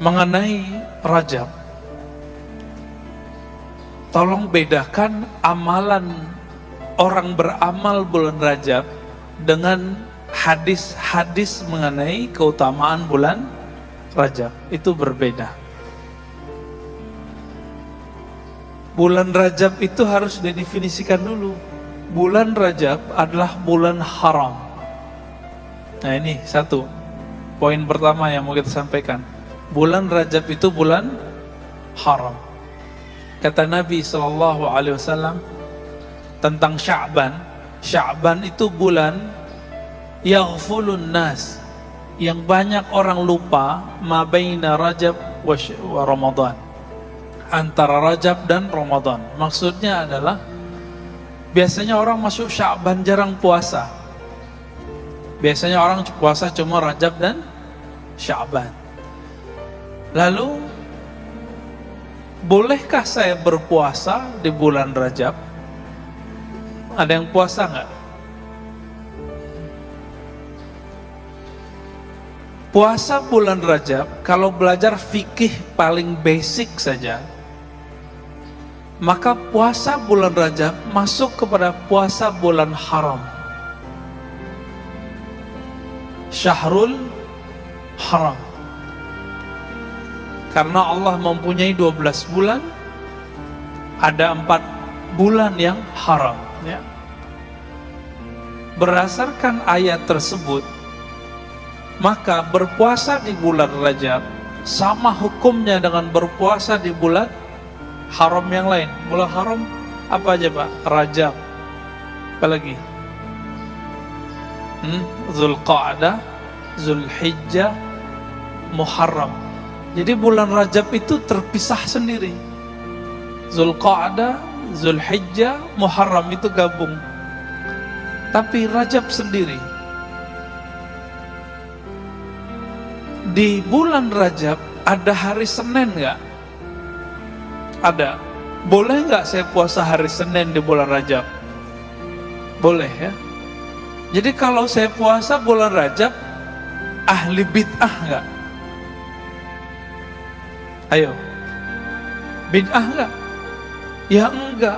mengenai Rajab, tolong bedakan amalan orang beramal bulan Rajab dengan hadis-hadis mengenai keutamaan bulan Rajab. Itu berbeda. Bulan Rajab itu harus didefinisikan dulu. Bulan Rajab adalah bulan haram. Nah, ini satu poin pertama yang mau kita sampaikan. Bulan Rajab itu bulan haram. Kata Nabi SAW tentang Sya'ban, Sya'ban itu bulan yaghfulun nas, yang banyak orang lupa, ma baina Rajab wa Ramadan, antara Rajab dan Ramadan. Maksudnya adalah biasanya orang masuk Sya'ban jarang puasa. Biasanya orang puasa cuma Rajab dan Sya'ban. Lalu, bolehkah saya berpuasa di bulan Rajab? Ada yang puasa nggak? Puasa bulan Rajab, kalau belajar fikih paling basic saja, maka puasa bulan Rajab masuk kepada puasa bulan haram. Syahrul haram. Karena Allah mempunyai 12 bulan, ada 4 bulan yang haram, ya. Berdasarkan ayat tersebut, maka berpuasa di bulan Rajab sama hukumnya dengan berpuasa di bulan haram yang lain. Bulan haram apa aja, Pak? Rajab. Apa lagi? Zulqa'dah, Zulhijjah, Muharram. Jadi bulan Rajab itu terpisah sendiri. Zulqa'dah, Zulhijjah, Muharram itu gabung. Tapi Rajab sendiri. Di bulan Rajab ada hari Senin nggak? Ada. Boleh nggak saya puasa hari Senin di bulan Rajab? Boleh, ya. Jadi kalau saya puasa bulan Rajab, ahli bid'ah nggak? Ayo, bid'ah nggak? Ya enggak.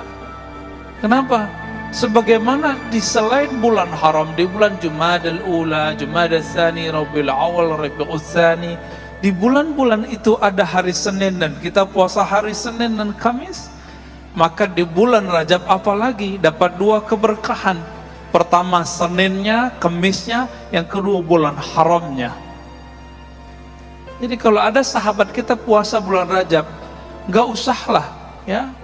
Kenapa? Sebagaimana di selain bulan haram, di bulan Jumadal Ula, Jumadal Tsani, Rabiul Awal, Rabiul Tsani, di bulan-bulan itu ada hari Senin dan kita puasa hari Senin dan Kamis. Maka di bulan Rajab apalagi dapat 2 keberkahan. Pertama Seninnya, Kamisnya, yang kedua bulan haramnya. Jadi kalau ada sahabat kita puasa bulan Rajab, nggak usahlah, ya,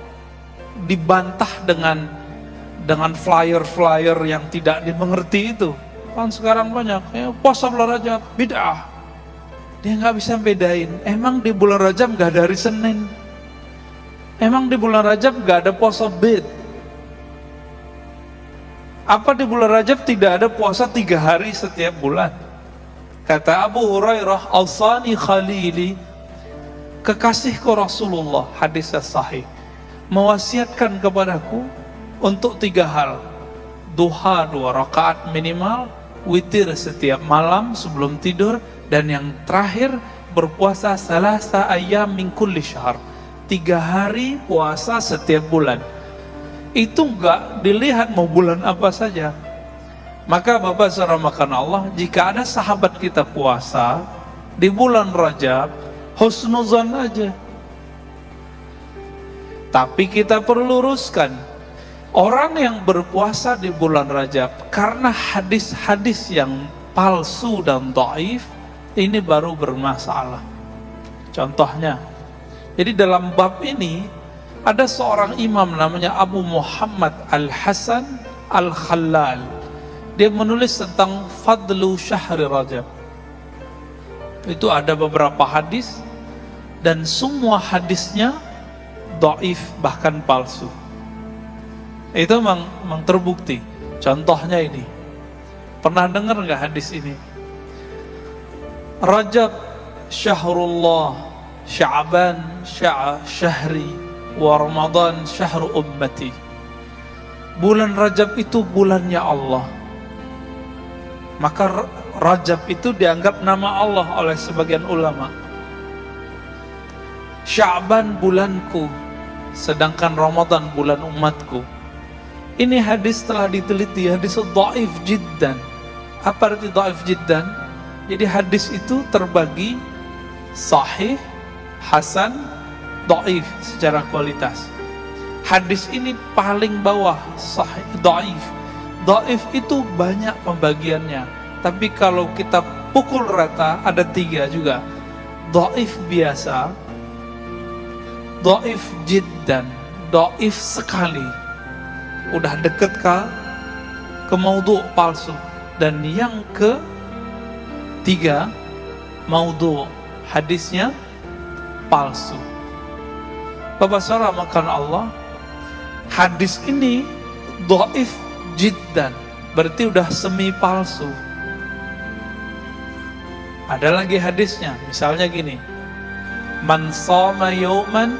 dibantah dengan flyer-flyer yang tidak dimengerti itu. Kan sekarang banyak, ya, puasa bulan Rajab bid'ah. Dia nggak bisa bedain. Emang di bulan Rajab nggak ada hari Senin? Emang di bulan Rajab nggak ada puasa bid? Apa di bulan Rajab tidak ada puasa 3 hari setiap bulan? Kata Abu Hurairah, "Awsani khalili," kekasihku Rasulullah, hadis sahih, mewasiatkan kepadaku untuk 3 hal. Duha 2 rakaat minimal, witir setiap malam sebelum tidur, dan yang terakhir berpuasa salasa ayyam min kulli syahr, 3 hari puasa setiap bulan. Itu enggak dilihat mau bulan apa saja. Maka Bapak saudara makan Allah, jika ada sahabat kita puasa di bulan Rajab, husnuzan aja. Tapi kita perlu luruskan, orang yang berpuasa di bulan Rajab karena hadis-hadis yang palsu dan dhaif, ini baru bermasalah. Contohnya, jadi dalam bab ini ada seorang imam namanya Abu Muhammad Al-Hasan Al-Khallal. Dia menulis tentang fadlu syahri Rajab. Itu ada beberapa hadis dan semua hadisnya dhaif, bahkan palsu. Itu memang terbukti. Contohnya ini. Pernah dengar nggak hadis ini? Rajab syahrullah, Sya'ban syahri, wa Ramadan syahru ummati. Bulan Rajab itu bulannya Allah. Maka Rajab itu dianggap nama Allah oleh sebagian ulama. Sya'ban bulanku, sedangkan Ramadan bulan umatku. Ini hadis telah diteliti, hadis dhaif jiddan. Apa arti dhaif jiddan? Jadi hadis itu terbagi sahih, hasan, dhaif secara kualitas. Hadis ini paling bawah, sahih, dhaif. Dhaif itu banyak pembagiannya, tapi kalau kita pukul rata ada 3 juga. Dhaif biasa, dhaif jiddan, dhaif sekali, udah deket ke maudhu' palsu. Dan yang ketiga, maudhu', hadisnya palsu. Bapak saudara makan Allah, hadis ini dhaif jiddan, berarti udah semi palsu. Ada lagi hadisnya, misalnya gini, man shoma yawman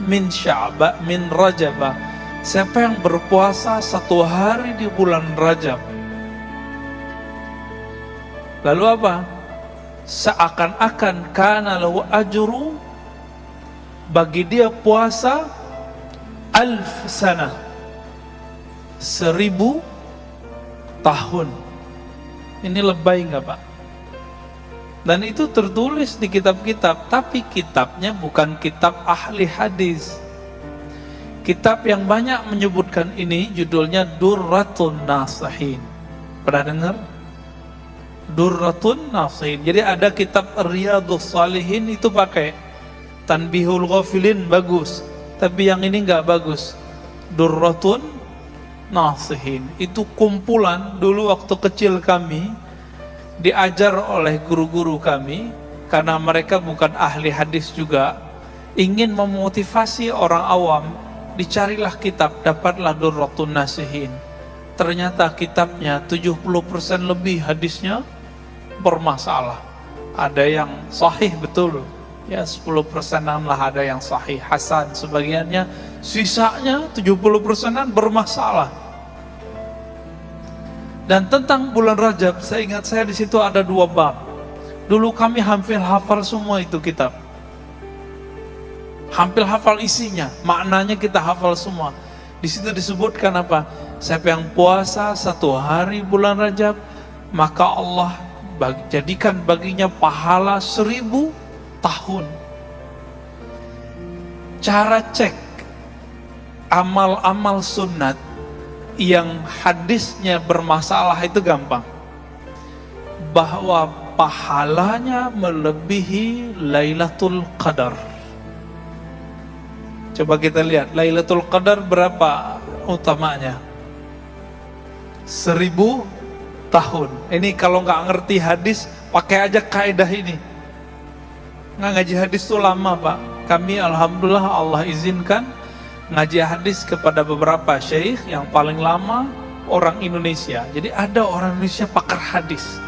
min sya'ba min rajabah, siapa yang berpuasa 1 hari di bulan Rajab, lalu apa? Seakan-akan kana lahu ajru, bagi dia puasa 1000 sanah, 1000 tahun. Ini lebay nggak Pak? Dan itu tertulis di kitab-kitab, tapi kitabnya bukan kitab ahli hadis. Kitab yang banyak menyebutkan ini judulnya Durratun Nasihin. Pernah dengar? Durratun Nasihin. Jadi ada kitab Riyadhus Shalihin itu pakai Tanbihul Ghafilin, bagus. Tapi yang ini nggak bagus. Durratun Nasihin. Itu kumpulan dulu waktu kecil kami diajar oleh guru-guru kami, karena mereka bukan ahli hadis juga, ingin memotivasi orang awam, dicarilah kitab, dapatlah Durratun Nasihin. Ternyata kitabnya 70% lebih hadisnya bermasalah. Ada yang sahih betul, ya 10%-an lah ada yang sahih, hasan sebagiannya, sisanya 70%-an bermasalah. Dan tentang bulan Rajab, saya ingat saya di situ ada 2 bab. Dulu kami hampir hafal semua itu kitab. Hampir hafal isinya, maknanya kita hafal semua. Di situ disebutkan apa? Siapa yang puasa 1 hari bulan Rajab, maka Allah jadikan baginya pahala 1000 tahun. Cara cek amal-amal sunnat yang hadisnya bermasalah itu gampang, bahwa pahalanya melebihi Lailatul Qadar. Coba kita lihat Lailatul Qadar berapa utamanya? 1000 tahun. Ini kalau nggak ngerti hadis, pakai aja kaidah ini. Nggak ngaji hadis tuh lama Pak. Kami alhamdulillah Allah izinkan ngaji hadis kepada beberapa syekh, yang paling lama orang Indonesia. Jadi ada orang Indonesia pakar hadis.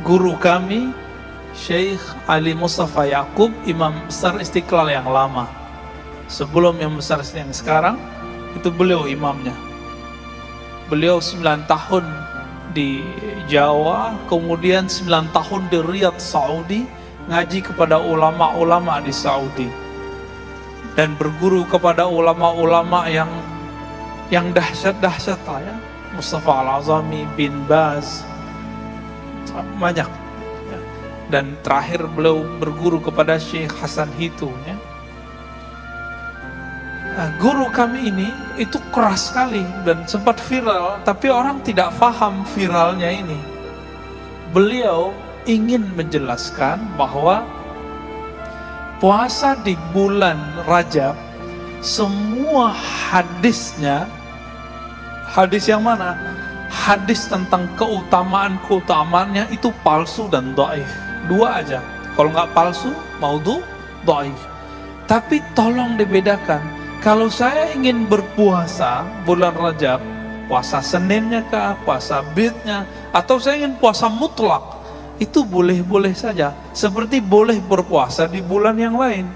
Guru kami Syekh Ali Mustafa Yaqub, Imam Besar Istiqlal yang lama. Sebelum yang besar yang sekarang, itu beliau imamnya. Beliau 9 tahun di Jawa, kemudian 9 tahun di Riyadh, Saudi, ngaji kepada ulama-ulama di Saudi. Dan berguru kepada ulama-ulama yang dahsyat-dahsyat lah ya. Mustafa Al-Azami, bin Baz, banyak. Dan terakhir beliau berguru kepada Syekh Hasan Hitu ya. Nah, guru kami ini itu keras sekali dan sempat viral, tapi orang tidak paham viralnya ini. Beliau ingin menjelaskan bahwa puasa di bulan Rajab, semua hadisnya, hadis yang mana? Hadis tentang keutamaannya itu palsu dan dhaif. 2 aja. Kalau nggak palsu, maudhu, dhaif. Tapi tolong dibedakan. Kalau saya ingin berpuasa bulan Rajab, puasa Seninnya kah, puasa Bidnya, atau saya ingin puasa mutlak, itu boleh-boleh saja, seperti boleh berpuasa di bulan yang lain.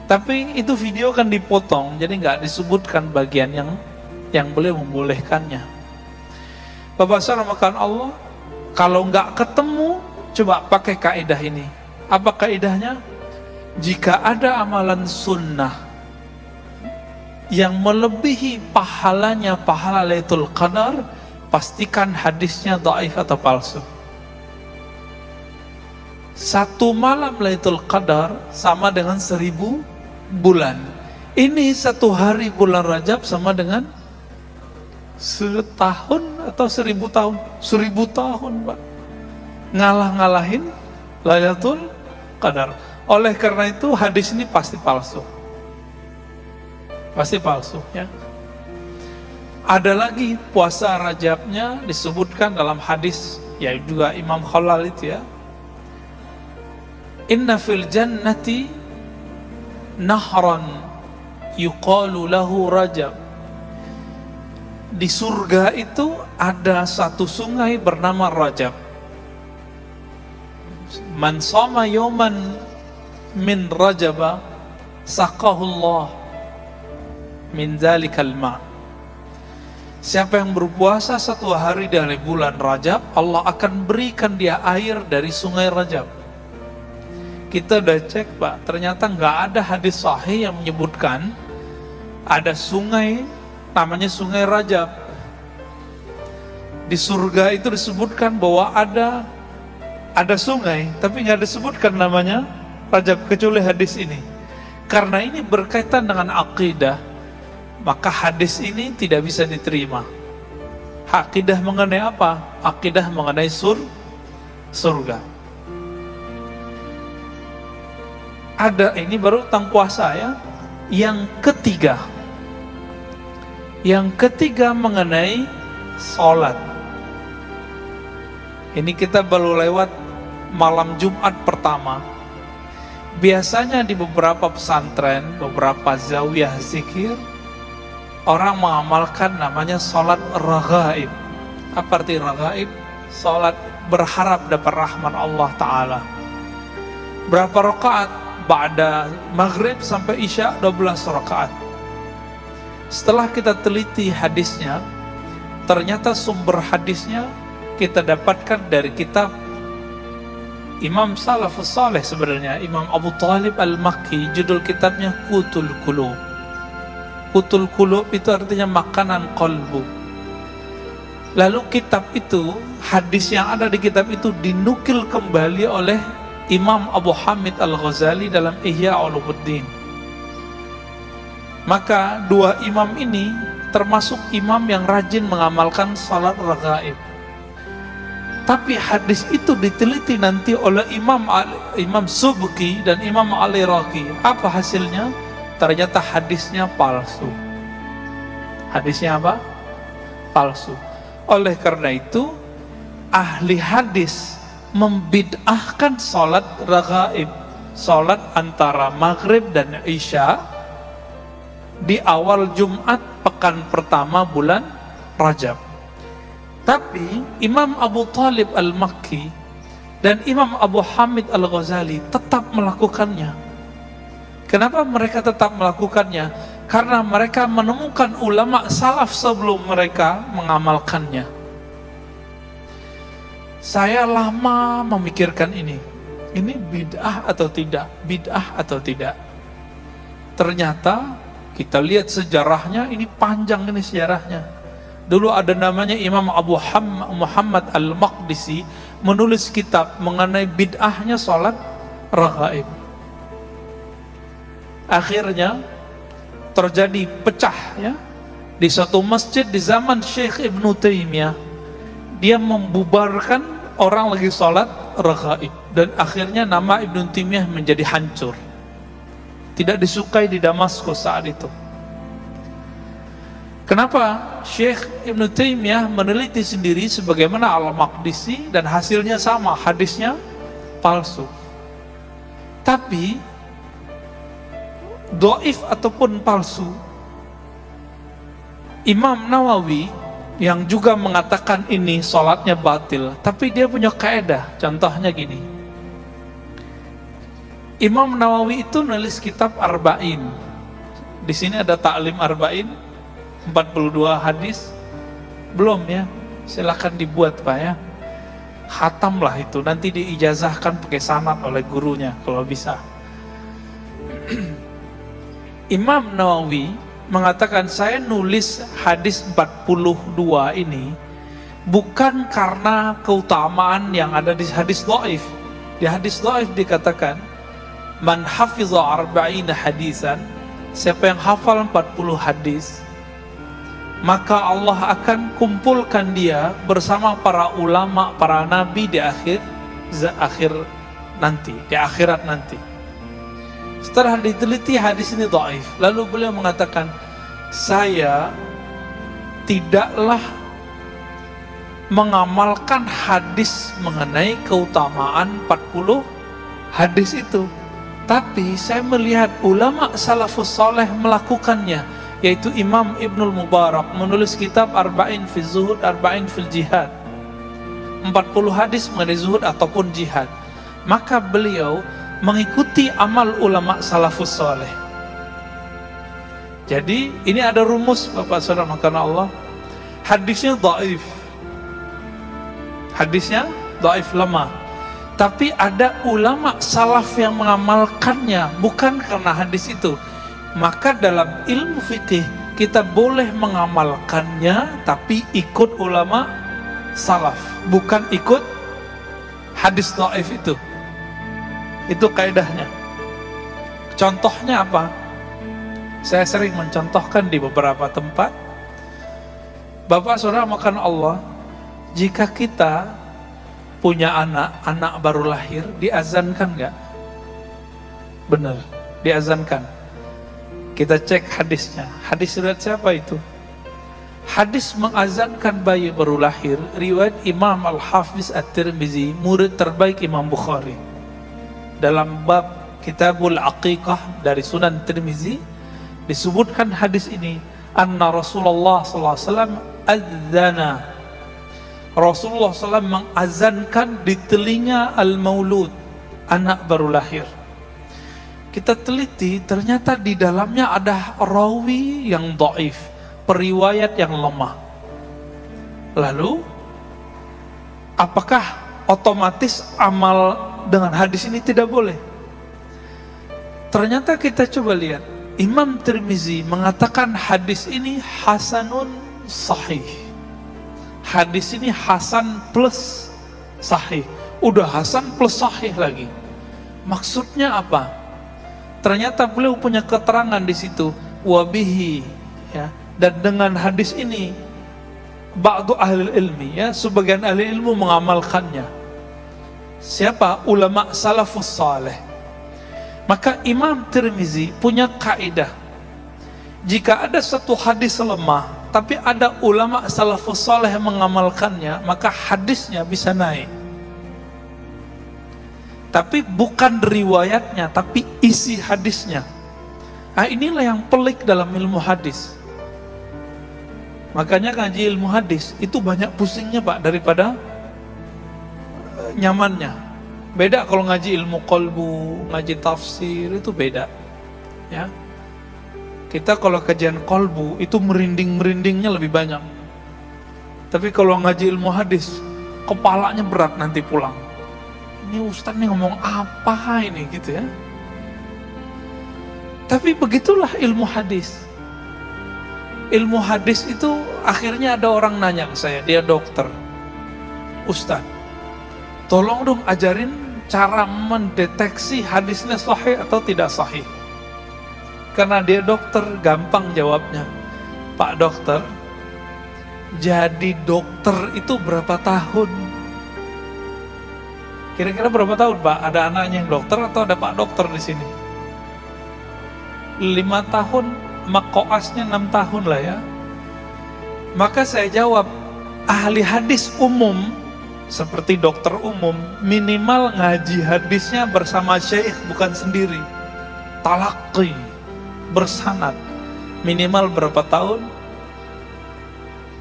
Tapi itu video kan dipotong, jadi nggak disebutkan bagian yang boleh membolehkannya. Bapak saudara makan Allah, kalau nggak ketemu, coba pakai kaidah ini. Apa kaidahnya? Jika ada amalan sunnah yang melebihi pahalanya pahala Lailatul Qadar, pastikan hadisnya dhaif atau palsu. Satu malam Lailatul Qadar sama dengan 1000 bulan. Ini satu hari bulan Rajab sama dengan setahun atau 1000 tahun. 1000 tahun, Pak. Ngalah-ngalahin Lailatul Qadar. Oleh karena itu hadis ini pasti palsu. Pasti palsu, ya. Ada lagi puasa Rajabnya disebutkan dalam hadis, ya juga Imam Khalal itu, ya. Inna fil jannati nahran yuqalu lahu Rajab. Di surga itu ada satu sungai bernama Rajab. Man shoma yawman min Rajaba saqahullah min dzalikal ma'. Siapa yang berpuasa satu hari dari bulan Rajab, Allah akan berikan dia air dari sungai Rajab. Kita udah cek, Pak, ternyata nggak ada hadis sahih yang menyebutkan ada sungai namanya sungai Rajab. Di surga itu disebutkan bahwa ada sungai, tapi nggak disebutkan namanya Rajab kecuali hadis ini. Karena ini berkaitan dengan akidah, maka hadis ini tidak bisa diterima. Akidah mengenai apa? Akidah mengenai surga. Ada, ini baru tentang puasa, ya. Yang ketiga mengenai sholat. Ini kita baru lewat malam Jumat pertama. Biasanya di beberapa pesantren, beberapa zawiyah zikir, orang mengamalkan namanya sholat raghaib. Apa arti raghaib? Sholat berharap dapat rahmat Allah Ta'ala. Berapa rakaat? Ba'da maghrib sampai isya 12 rakaat. Setelah kita teliti hadisnya, ternyata sumber hadisnya kita dapatkan dari kitab Imam Salafus Saleh, sebenarnya Imam Abu Talib Al-Makki. Judul kitabnya Qutul Qulub. Qutul Qulub itu artinya makanan kolbu. Lalu kitab itu, hadis yang ada di kitab itu dinukil kembali oleh Imam Abu Hamid Al-Ghazali dalam Ihya Ulumuddin. Maka dua imam ini termasuk imam yang rajin mengamalkan salat raghaib. Tapi hadis itu diteliti nanti oleh Imam Subki dan Imam Al-Iraqi. Apa hasilnya? Ternyata hadisnya palsu. Hadisnya apa? Palsu. Oleh karena itu, ahli hadis membid'ahkan salat raghaib, salat antara maghrib dan isya di awal Jumat pekan pertama bulan Rajab. Tapi Imam Abu Talib Al-Makki dan Imam Abu Hamid Al-Ghazali tetap melakukannya. Kenapa mereka tetap melakukannya? Karena mereka menemukan ulama salaf sebelum mereka mengamalkannya. Saya lama memikirkan ini bid'ah atau tidak, bid'ah atau tidak. Ternyata kita lihat sejarahnya, ini panjang ini sejarahnya. Dulu ada namanya Imam Abu Muhammad Al-Maqdisi, menulis kitab mengenai bid'ahnya salat raghaib. Akhirnya terjadi pecah, ya, di suatu masjid di zaman Syekh Ibn Taimiyah. Dia membubarkan orang lagi sholat raghaib, dan akhirnya nama Ibn Taimiyah menjadi hancur. Tidak disukai di Damaskus saat itu. Kenapa? Syekh Ibn Taimiyah meneliti sendiri sebagaimana Al-Maqdisi dan hasilnya sama, hadisnya palsu. Tapi dhaif ataupun palsu, Imam Nawawi yang juga mengatakan ini sholatnya batil, tapi dia punya kaedah. Contohnya gini, Imam Nawawi itu nulis kitab Arba'in. Di sini ada Ta'lim Arba'in, 42 hadis. Belum, ya, silakan dibuat, Pak, ya. khatam lah itu, nanti diijazahkan pakai sanad oleh gurunya kalau bisa. Imam Nawawi mengatakan, saya nulis hadis 42 ini bukan karena keutamaan yang ada di hadis dhaif. Di hadis dhaif dikatakan, man hafiza arba'ina hadisan, siapa yang hafal 40 hadis, maka Allah akan kumpulkan dia bersama para ulama, para nabi di akhirat nanti. Setelah diteliti hadis ini dhaif, lalu beliau mengatakan, saya tidaklah mengamalkan hadis mengenai keutamaan 40 hadis itu, tapi saya melihat ulama salafus saleh melakukannya, yaitu Imam Ibnul Mubarak menulis kitab Arba'in fil Zuhud, Arba'in fil Jihad, 40 hadis mengenai zuhud ataupun jihad. Maka beliau mengikuti amal ulama salafus saleh. Jadi ini ada rumus Bapak Saudara makana Allah. Hadisnya dhaif, lemah, tapi ada ulama salaf yang mengamalkannya bukan karena hadis itu. Maka dalam ilmu fikih kita boleh mengamalkannya tapi ikut ulama salaf, bukan ikut hadis dhaif itu. Itu kaidahnya. Contohnya apa? Saya sering mencontohkan di beberapa tempat. Bapak Saudara makan Allah, jika kita punya anak baru lahir, diazankan nggak? Benar, diazankan. Kita cek hadisnya. Hadis riwayat siapa itu? Hadis mengazankan bayi baru lahir, riwayat Imam Al-Hafiz At-Tirmizi, murid terbaik Imam Bukhari. Dalam bab Kitabul Aqiqah dari Sunan Tirmizi disebutkan hadis ini, anna Rasulullah SAW adzana. Rasulullah SAW mengazankan di telinga al-maulud, anak baru lahir. Kita teliti, ternyata di dalamnya ada rawi yang dhaif, periwayat yang lemah. Lalu, apakah otomatis amal dengan hadis ini tidak boleh? Ternyata kita coba lihat, Imam Tirmizi mengatakan hadis ini hasanun sahih. Hadis ini hasan plus sahih. Udah hasan plus sahih lagi. Maksudnya apa? Ternyata beliau punya keterangan di situ, wabihi, ya. Dan dengan hadis ini, ba'du ahli ilmi, ya, sebagian ahli ilmu mengamalkannya. Siapa? Ulama salafus saleh. Maka Imam Tirmizi punya kaidah, jika ada satu hadis lemah, tapi ada ulama salafus saleh yang mengamalkannya, maka hadisnya bisa naik. Tapi bukan riwayatnya, tapi isi hadisnya. Nah, inilah yang pelik dalam ilmu hadis. Makanya ngaji ilmu hadis itu banyak pusingnya Pak daripada nyamannya. Beda kalau ngaji ilmu qalbu, ngaji tafsir, itu beda. Ya. Kita kalau kajian qalbu itu merinding-merindingnya lebih banyak. Tapi kalau ngaji ilmu hadis, kepalanya berat nanti pulang. Ini Ustaz nih ngomong apa ini gitu ya. Tapi begitulah ilmu hadis. Ilmu hadis itu akhirnya ada orang nanya ke saya, dia dokter. Ustaz, tolong dong ajarin cara mendeteksi hadisnya sahih atau tidak sahih. Karena dia dokter, gampang jawabnya. Pak dokter, jadi dokter itu berapa tahun? Kira-kira berapa tahun Pak? Ada anaknya yang dokter atau ada Pak dokter di sini? 5 tahun, koasnya 6 tahun lah ya. Maka saya jawab, ahli hadis umum seperti dokter umum minimal ngaji hadisnya bersama syekh, bukan sendiri. Talaqi, bersanad, minimal berapa tahun?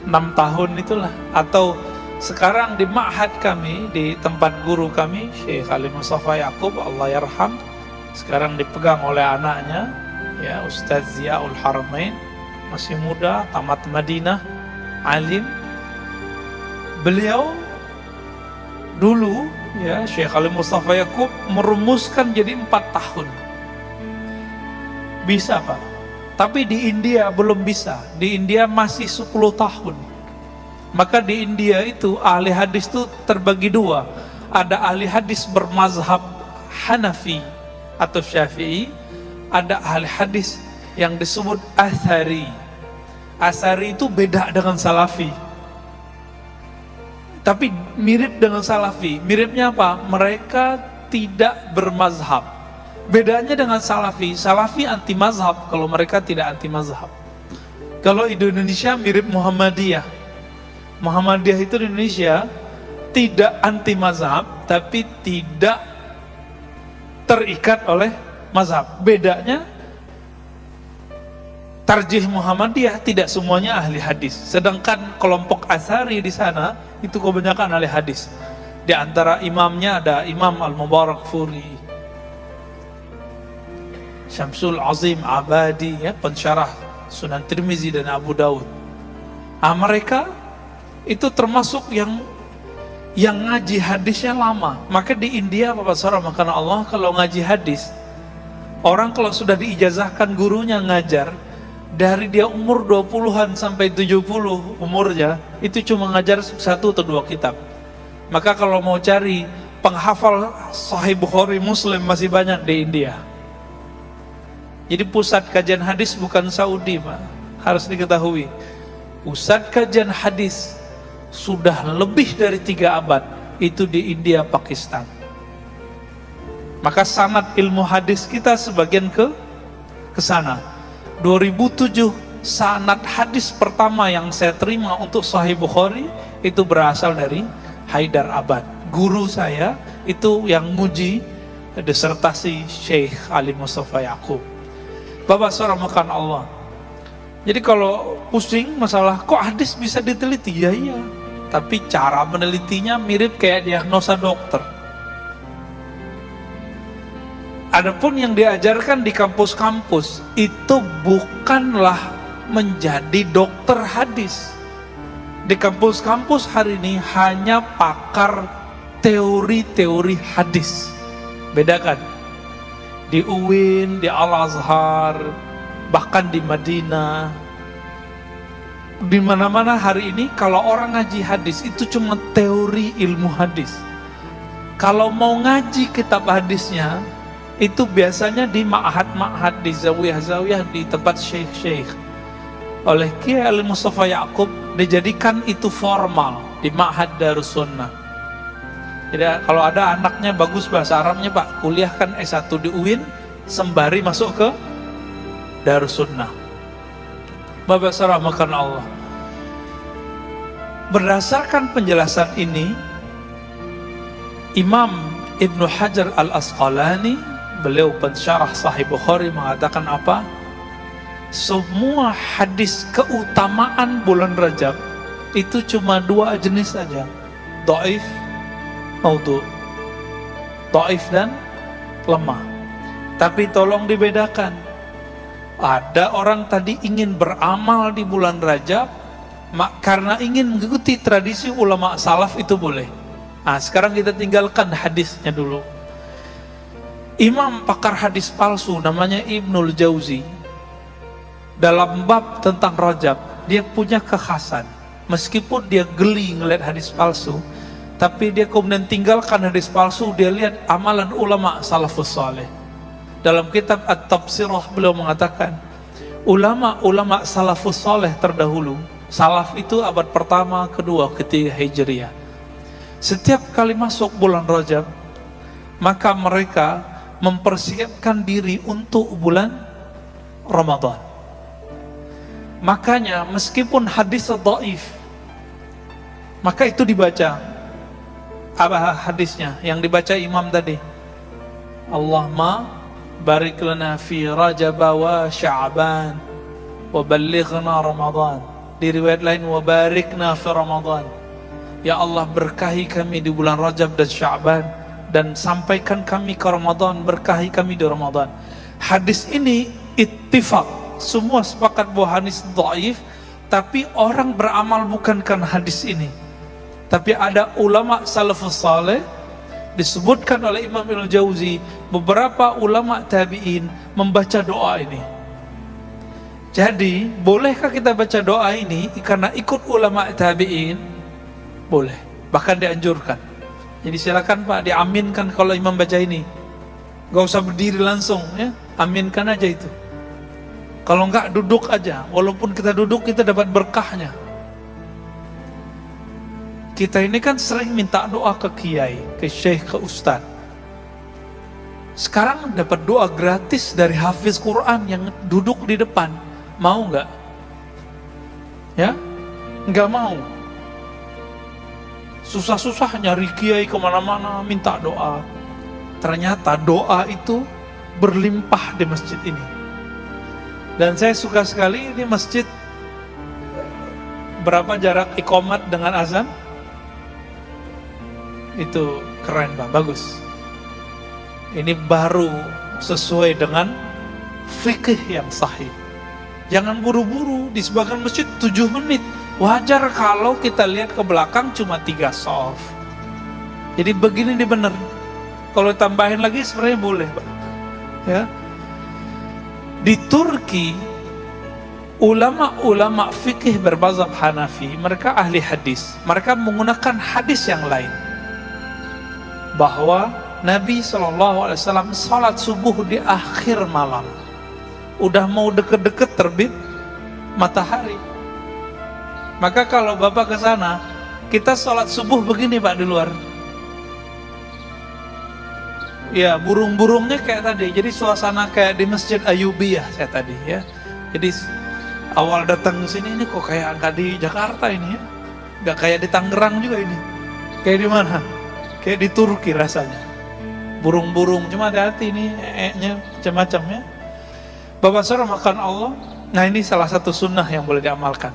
6 tahun itulah. Atau sekarang di ma'had kami, di tempat guru kami Syekh Ali Mustafa Yaqub, Allah yarham, sekarang dipegang oleh anaknya, ya, Ustaz Ziaul Haramain, masih muda, tamat Madinah, alim. Beliau Dulu ya Syekh Ali Mustafa Yaqub merumuskan jadi 4 tahun. Bisa Pak. Tapi di India belum bisa. Di India masih 10 tahun. Maka di India itu ahli hadis itu terbagi 2. Ada ahli hadis bermazhab Hanafi atau Syafi'i, ada ahli hadis yang disebut Athari. Athari itu beda dengan Salafi, tapi mirip dengan Salafi. Miripnya apa? Mereka tidak bermazhab. Bedanya dengan Salafi, Salafi anti mazhab, kalau mereka tidak anti mazhab. Kalau di Indonesia mirip Muhammadiyah. Muhammadiyah itu di Indonesia tidak anti mazhab, tapi tidak terikat oleh mazhab. Bedanya, Tarjih Muhammadiyah tidak semuanya ahli hadis, sedangkan kelompok Athari di sana itu kebanyakan ahli hadis. Di antara imamnya ada Imam Al-Mubarakfuri, Syamsul Azim Abadi, ya, pensyarah Sunan Tirmizi dan Abu Daud. Mereka itu termasuk yang ngaji hadisnya lama. Maka di India, Bapak Saudara, makanya Allah kalau ngaji hadis, orang kalau sudah diijazahkan gurunya ngajar, dari dia umur 20-an sampai 70 umurnya, itu cuma ngajar 1 atau 2 kitab. Maka kalau mau cari penghafal Sahih Bukhari Muslim masih banyak di India. Jadi pusat kajian hadis bukan Saudi, Pak. Harus diketahui. Pusat kajian hadis sudah lebih dari 3 abad itu di India, Pakistan. Maka sanad ilmu hadis kita sebagian ke sana. 2007 sanad hadis pertama yang saya terima untuk Sahih Bukhari itu berasal dari Haidar Abad. Guru saya itu yang nguji disertasi Syekh Ali Mustafa Yaqub. Bapak Saudara makan Allah. Jadi kalau pusing masalah kok hadis bisa diteliti, ya iya. Tapi cara menelitinya mirip kayak diagnosa dokter. Adapun yang diajarkan di kampus-kampus itu bukanlah menjadi dokter hadis. Di kampus-kampus hari ini hanya pakar teori-teori hadis. Bedakan. Di UIN, di Al-Azhar, bahkan di Madinah, di mana-mana hari ini kalau orang ngaji hadis itu cuma teori ilmu hadis. Kalau mau ngaji kitab hadisnya, itu biasanya di ma'had-ma'had, di zawiyah-zawiyah, di tempat syekh-syekh. Oleh Kiai Ali Mustafa Yaqub dijadikan itu formal di Ma'had Darussunnah. Jadi kalau ada anaknya bagus bahasa Arabnya, Pak, kuliahkan S1 di UIN sembari masuk ke Darussunnah. Bapak Saudara makan Allah. Berdasarkan penjelasan ini, Imam Ibnu Hajar Al-Asqalani, beliau pensyarah Sahih Bukhari, mengatakan apa? Semua hadis keutamaan bulan Rajab itu cuma 2 jenis saja, dhaif, maudhu. Dhaif dan lemah. Tapi tolong dibedakan. Ada orang tadi ingin beramal di bulan Rajab karena ingin mengikuti tradisi ulama salaf, itu boleh. Sekarang kita tinggalkan hadisnya dulu. Imam pakar hadis palsu namanya Ibnul Jauzi, dalam bab tentang Rajab dia punya kekhasan. Meskipun dia geli ngelihat hadis palsu, tapi dia kemudian tinggalkan hadis palsu, dia lihat amalan ulama salafus saleh. Dalam kitab At-Tafsirah beliau mengatakan, ulama-ulama salafus saleh terdahulu, salaf itu abad pertama, kedua, ketiga Hijriah, setiap kali masuk bulan Rajab, maka mereka mempersiapkan diri untuk bulan Ramadan. Makanya meskipun hadis dhaif, maka itu dibaca. Apa hadisnya yang dibaca imam tadi? Allahumma barik lana fi Rajab wa Sya'ban wa ballighna Ramadan. Di riwayat lain wa barikna fi Ramadan. Ya Allah, berkahi kami di bulan Rajab dan Sya'ban, dan sampaikan kami ke Ramadan, berkahi kami di Ramadan. Hadis ini ittifaq, semua sepakat bahwa hadis dhaif, tapi orang beramal bukan karena hadis ini. Tapi ada ulama salafus saleh, disebutkan oleh Imam Ibnul Jauzi, beberapa ulama tabi'in membaca doa ini. Jadi, bolehkah kita baca doa ini karena ikut ulama tabi'in? Boleh, bahkan dianjurkan. Jadi silakan Pak, diaminkan kalau imam baca ini. Gak usah berdiri langsung, ya, aminkan aja itu. Kalau enggak, duduk aja. Walaupun kita duduk, kita dapat berkahnya. Kita ini kan sering minta doa ke kiai, ke syekh, ke ustadz. Sekarang dapat doa gratis dari hafiz Quran yang duduk di depan. Mau nggak? Ya? Nggak mau. Susah-susah nyari kiai kemana-mana, minta doa. Ternyata doa itu berlimpah di masjid ini. Dan saya suka sekali, ini masjid berapa jarak iqamat dengan azan? Itu keren Pak, bagus. Ini baru sesuai dengan fikih yang sahih. Jangan buru-buru, di sebagian masjid 7 menit. Wajar kalau kita lihat ke belakang cuma 3 shaf. Jadi begini nih bener. Kalau tambahin lagi sebenarnya boleh Pak. Ya. Di Turki, ulama-ulama fikih bermazhab Hanafi, mereka ahli hadis. Mereka menggunakan hadis yang lain. Bahwa Nabi SAW salat subuh di akhir malam. Udah mau deket-deket terbit matahari. Maka kalau Bapak ke sana, kita salat subuh begini Pak di luar. Ya, burung-burungnya kayak tadi. Jadi suasana kayak di Masjid Ayyubiyah saya tadi ya. Jadi awal datang ke sini ini kok kayak nggak di Jakarta ini ya. Nggak kayak di Tangerang juga ini. Kayak di mana? Kayak di Turki rasanya. Burung-burung, cuma hati-hati ini nya macam-macam ya. Bapak saudara makan Allah. Nah, ini salah satu sunnah yang boleh diamalkan.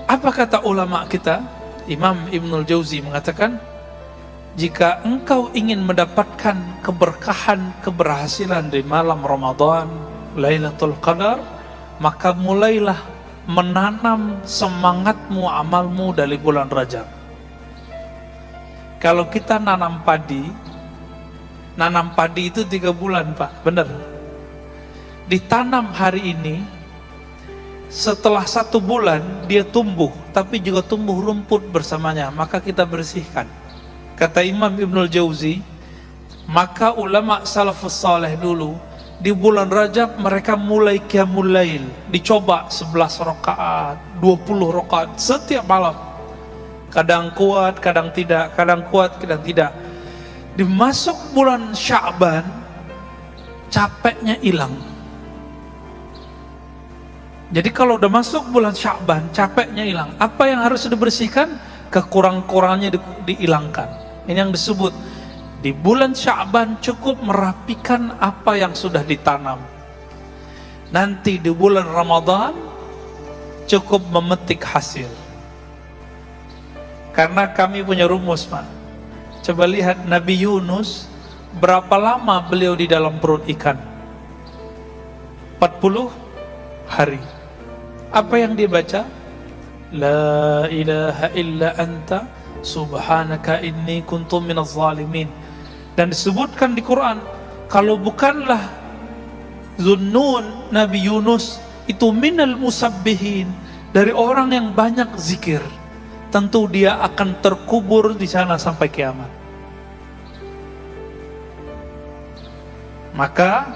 Apa kata ulama kita? Imam Ibnul Jauzi mengatakan, jika engkau ingin mendapatkan keberkahan, keberhasilan di malam Ramadan, Lailatul Qadar, maka mulailah menanam semangatmu, amalmu dari bulan Rajab. Kalau kita nanam padi itu 3 bulan Pak, benar. Ditanam hari ini, setelah 1 bulan dia tumbuh, tapi juga tumbuh rumput bersamanya, maka kita bersihkan. Kata Imam Ibnul Jauzi, maka ulama salafus saleh dulu, di bulan Rajab mereka mulai qiyamul lail, dicoba 11 rakaat, 20 rakaat setiap malam. Kadang kuat, kadang tidak, kadang kuat, kadang tidak. Dimasuk bulan Sya'ban, capeknya hilang. Jadi kalau udah masuk bulan Sya'ban, capeknya hilang. Apa yang harus dibersihkan? Kekurang-kurangannya dihilangkan. Ini yang disebut di bulan Sya'ban cukup merapikan apa yang sudah ditanam. Nanti di bulan Ramadan cukup memetik hasil. Karena kami punya rumus Pak. Coba lihat Nabi Yunus, berapa lama beliau di dalam perut ikan? 40 hari. Apa yang dia baca? La ilaha illa anta subhanaka inni kuntu minaz zalimin. Dan disebutkan di Quran, kalau bukanlah Zunnun Nabi Yunus itu minal musabbihin, dari orang yang banyak zikir, tentu dia akan terkubur di sana sampai kiamat. Maka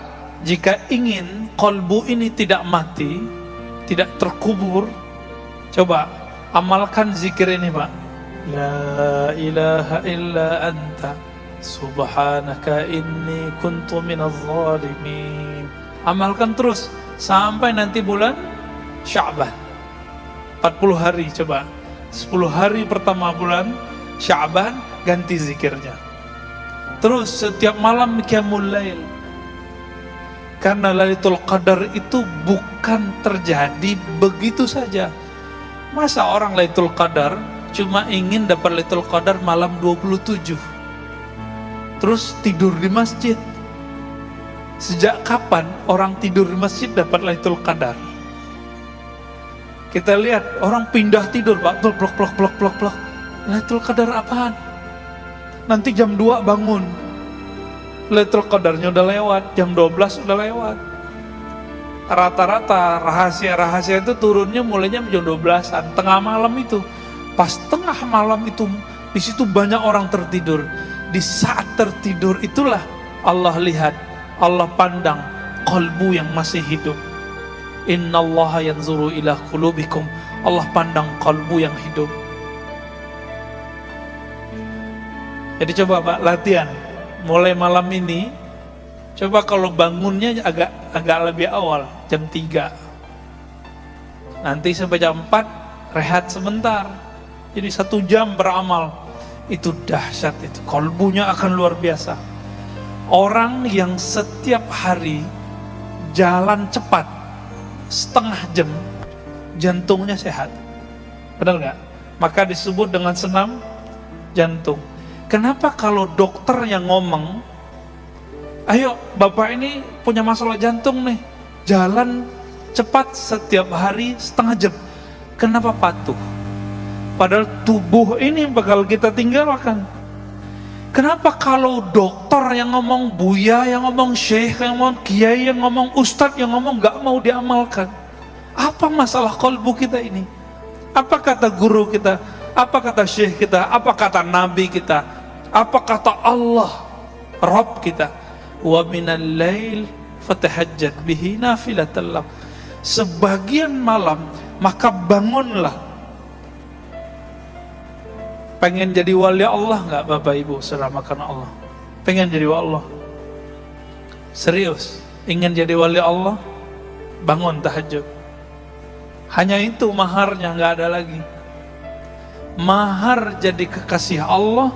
jika ingin kolbu ini tidak mati, tidak terkubur, coba amalkan zikir ini Pak. La ilaha illa anta subhanaka inni kuntu minaz zalimin. Amalkan terus sampai nanti bulan Sya'ban, 40 hari coba. 10 hari pertama bulan Sya'ban ganti zikirnya. Terus setiap malam qiyamul lail. Karena Lailatul Qadar itu bukan terjadi begitu saja. Masa orang Lailatul Qadar cuma ingin dapat Lailatul Qadar malam 27, terus tidur di masjid? Sejak kapan orang tidur di masjid dapat Lailatul Qadar? Kita lihat orang pindah tidur, Pak, plok. Lailatul Qadar apaan? Nanti jam 2 bangun. Lailatul Qadarnya udah lewat, jam 12 udah lewat. Rata-rata rahasia-rahasia itu turunnya mulainya jam 12-an, tengah malam itu. Pas tengah malam itu, di situ banyak orang tertidur. Di saat tertidur itulah Allah lihat, Allah pandang kalbu yang masih hidup. Innallaha yanzuru ila qulubikum. Allah pandang kalbu yang hidup. Jadi coba Pak, latihan. Mulai malam ini, coba kalau bangunnya agak lebih awal, jam 3. Nanti sampai jam 4, rehat sebentar. Jadi 1 jam beramal. Itu dahsyat itu. Kalbunya akan luar biasa. Orang yang setiap hari jalan cepat, setengah jam, jantungnya sehat. Benar nggak? Maka disebut dengan senam jantung. Kenapa kalau dokter yang ngomong, ayo bapak ini punya masalah jantung nih, jalan cepat setiap hari setengah jam. Kenapa patuh? Padahal tubuh ini bakal kita tinggalkan. Kenapa kalau dokter yang ngomong, buya yang ngomong, syekh yang ngomong, kiai yang ngomong, ustadz yang ngomong gak mau diamalkan? Apa masalah kalbu kita ini? Apa kata guru kita? Apa kata syekh kita? Apa kata nabi kita? Apa kata Allah Rabb kita? Wa minal lail fatahajjad bihi nafilatan lak. Sebagian malam maka bangunlah. Pengen jadi wali Allah nggak Bapak Ibu saudara makan Allah? Pengen jadi wali Allah? Serius? Ingin jadi wali Allah? Bangun tahajud. Hanya itu maharnya, nggak ada lagi. Mahar jadi kekasih Allah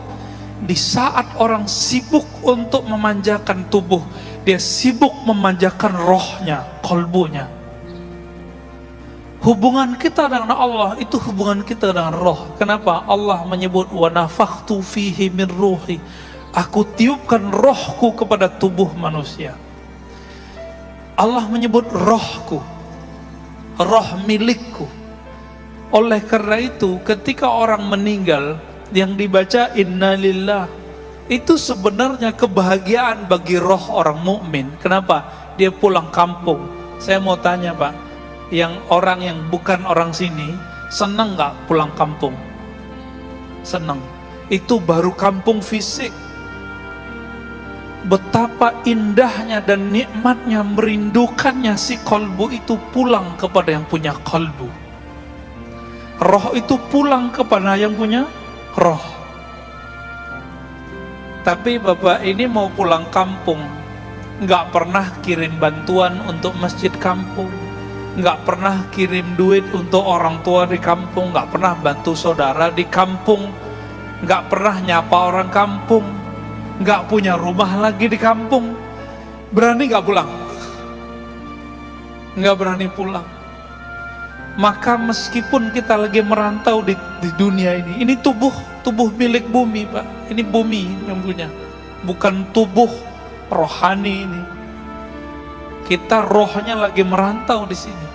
di saat orang sibuk untuk memanjakan tubuh, dia sibuk memanjakan rohnya, kalbunya. Hubungan kita dengan Allah itu hubungan kita dengan roh. Kenapa? Allah menyebut wa nafakhtu fihi min ruhi. Aku tiupkan rohku kepada tubuh manusia. Allah menyebut rohku, roh milikku. Oleh karena itu, ketika orang meninggal yang dibaca innalillah, itu sebenarnya kebahagiaan bagi roh orang mukmin. Kenapa? Dia pulang kampung. Saya mau tanya Pak, yang orang yang bukan orang sini senang nggak pulang kampung? Senang. Itu baru kampung fisik. Betapa indahnya dan nikmatnya, merindukannya si kalbu itu pulang kepada yang punya kalbu. Roh itu pulang kepada yang punya roh. Tapi bapak ini mau pulang kampung, nggak pernah kirim bantuan untuk masjid kampung, nggak pernah kirim duit untuk orang tua di kampung, nggak pernah bantu saudara di kampung, nggak pernah nyapa orang kampung, nggak punya rumah lagi di kampung. Berani nggak pulang? Nggak berani pulang. Maka meskipun kita lagi merantau di dunia ini tubuh milik bumi Pak. Ini bumi yang punya, bukan tubuh rohani ini. Kita rohnya lagi merantau di sini.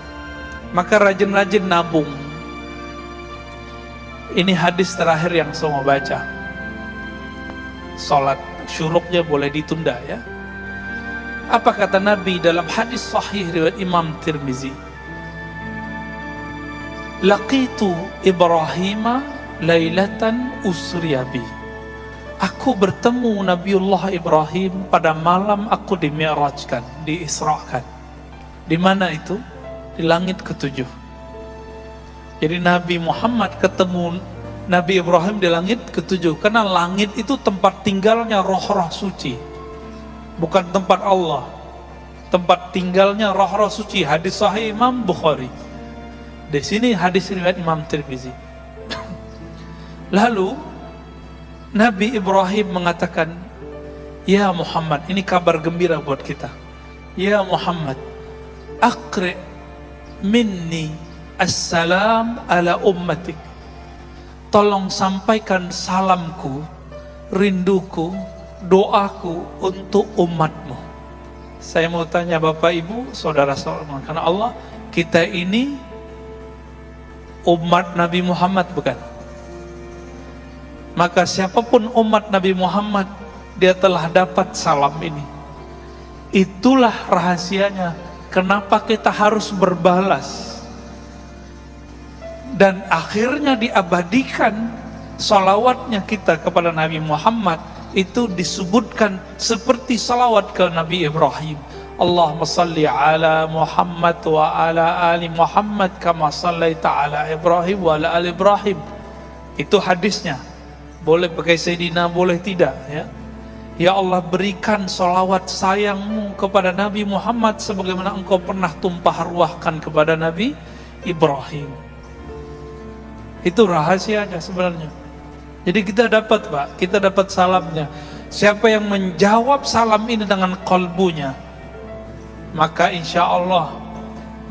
Maka rajin-rajin nabung. Ini hadis terakhir yang saya mau baca. Salat syuruknya boleh ditunda ya. Apa kata Nabi dalam hadis sahih riwayat Imam Tirmizi? Laqitu Ibrahim lailatan usriyabi. Aku bertemu Nabiullah Ibrahim pada malam aku dimi'rajkan, diisrakan. Di mana itu? Di langit ke-7. Jadi Nabi Muhammad ketemu Nabi Ibrahim di langit ke-7. Karena langit itu tempat tinggalnya roh-roh suci, bukan tempat Allah. Tempat tinggalnya roh-roh suci. Hadis sahih Imam Bukhari. Di sini hadis riwayat Imam Tirmizi. Lalu Nabi Ibrahim mengatakan, ya Muhammad, ini kabar gembira buat kita. Ya Muhammad, aqri minni assalam ala ummatik. Tolong sampaikan salamku, rinduku, doaku untuk umatmu. Saya mau tanya Bapak Ibu, saudara-saudara, karena Allah, kita ini umat Nabi Muhammad, bukan? Maka siapapun umat Nabi Muhammad, dia telah dapat salam ini. Itulah rahasianya kenapa kita harus berbalas. Dan akhirnya diabadikan salawatnya kita kepada Nabi Muhammad, itu disebutkan seperti salawat ke Nabi Ibrahim. Allahumma salli ala Muhammad wa ala ali Muhammad kama sallaita ala Ibrahim wa ala ali Ibrahim. Itu hadisnya. Boleh pakai Sayyidina, boleh tidak, ya. Ya Allah, berikan salawat sayangmu kepada Nabi Muhammad sebagaimana engkau pernah tumpah ruahkan kepada Nabi Ibrahim. Itu rahasianya sebenarnya. Jadi kita dapat, Pak, kita dapat salamnya. Siapa yang menjawab salam ini dengan qalbunya, maka insya Allah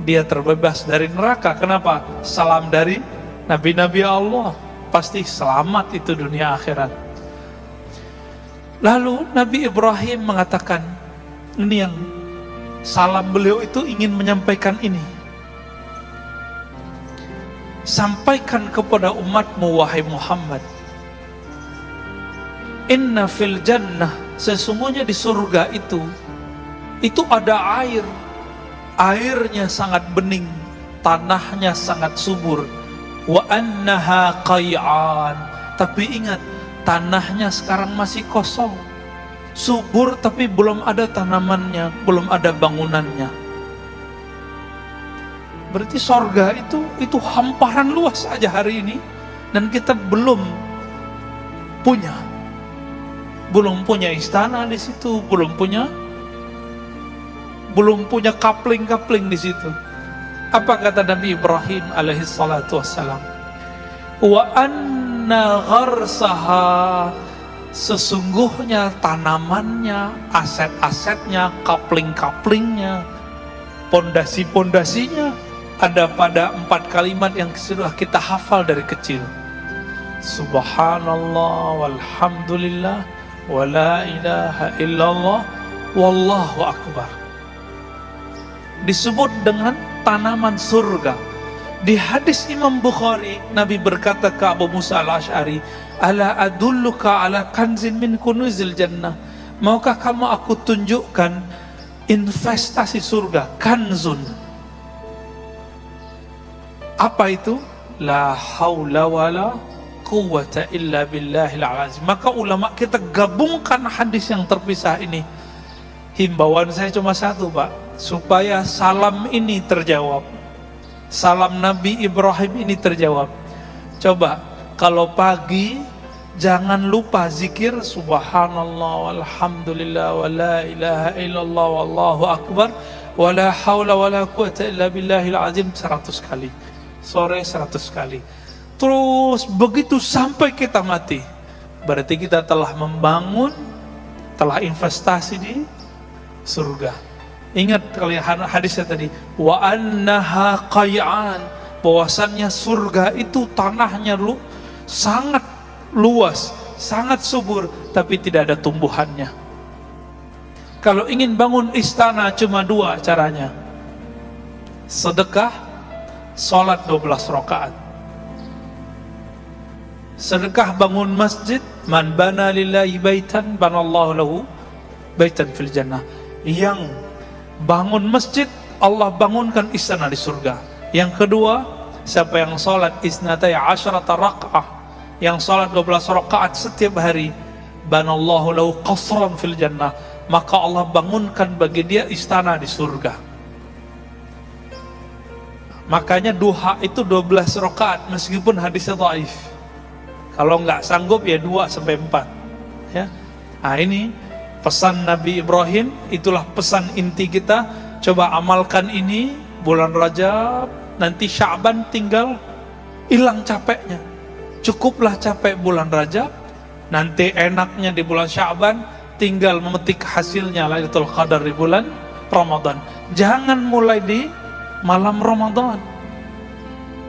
dia terbebas dari neraka. Kenapa? Salam dari Nabi-Nabi Allah, pasti selamat itu dunia akhirat. Lalu Nabi Ibrahim mengatakan, ini yang salam beliau itu ingin menyampaikan ini. Sampaikan kepada umatmu wahai Muhammad, inna fil jannah, sesungguhnya di surga itu ada air. Airnya sangat bening, tanahnya sangat subur. Wa annaha qay'an, tapi ingat, tanahnya sekarang masih kosong. Subur tapi belum ada tanamannya, belum ada bangunannya. Berarti sorga itu hamparan luas saja hari ini, dan kita belum punya istana di situ, belum punya kapling-kapling di situ. Apa kata Nabi Ibrahim alaihi salatu wassalam? Wa anna gharsaha, sesungguhnya tanamannya, aset-asetnya, kapling-kaplingnya, pondasi-pondasinya ada pada 4 kalimat yang sudah kita hafal dari kecil. Subhanallah walhamdulillah wa la ilaha illallah wallahu akbar. Disebut dengan tanaman surga. Di hadis Imam Bukhari, Nabi berkata ke Abu Musa al-Ash'ari, ala adulluka ala kanzin min kunuzil jannah, maukah kamu aku tunjukkan investasi surga, kanzun. Apa itu? La haula wala quwwata illa billahil azim. Maka ulama kita gabungkan hadis yang terpisah ini. Himbauan saya cuma satu, Pak, supaya salam ini terjawab, salam Nabi Ibrahim ini terjawab. Coba kalau pagi jangan lupa zikir subhanallah walhamdulillah wa la ilaha illallah wallahu akbar wa la hawla wa la quwwata illa billahil azim 100 kali. Sore 100 kali. Terus begitu sampai kita mati. Berarti kita telah membangun, telah investasi di surga. Ingat kalian hadisnya tadi, wa annaha qay'an, bahwasannya surga itu tanahnya sangat luas, sangat subur, tapi tidak ada tumbuhannya. Kalau ingin bangun istana cuma 2 caranya. Sedekah, salat 12 rakaat. Sedekah bangun masjid, man bana lillahi baitan banallahu lahu baitan fil jannah. Yang bangun masjid, Allah bangunkan istana di surga. Yang kedua, siapa yang salat isnatai asyarata raka'ah, yang salat 12 rakaat setiap hari, banallahu lahu qasran fil jannah, maka Allah bangunkan bagi dia istana di surga. Makanya duha itu 12 rakaat meskipun hadisnya dhaif. Kalau nggak sanggup ya 2 sampai 4. Ya. Nah, ini pesan Nabi Ibrahim, itulah pesan inti kita. Coba amalkan ini bulan Rajab, nanti Sya'ban tinggal hilang capeknya. Cukuplah capek bulan Rajab, nanti enaknya di bulan Sya'ban tinggal memetik hasilnya Lailatul Qadar di bulan Ramadan. Jangan mulai di malam Ramadan.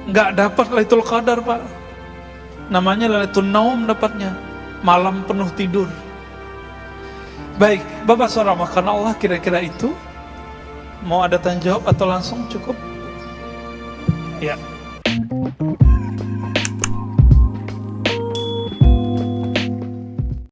Nggak dapat Lailatul Qadar, Pak. Namanya Lailatul Naum dapatnya, malam penuh tidur. Baik, Bapak Saudara makan Allah, kira-kira itu. Mau ada tanya jawab atau langsung cukup? Ya.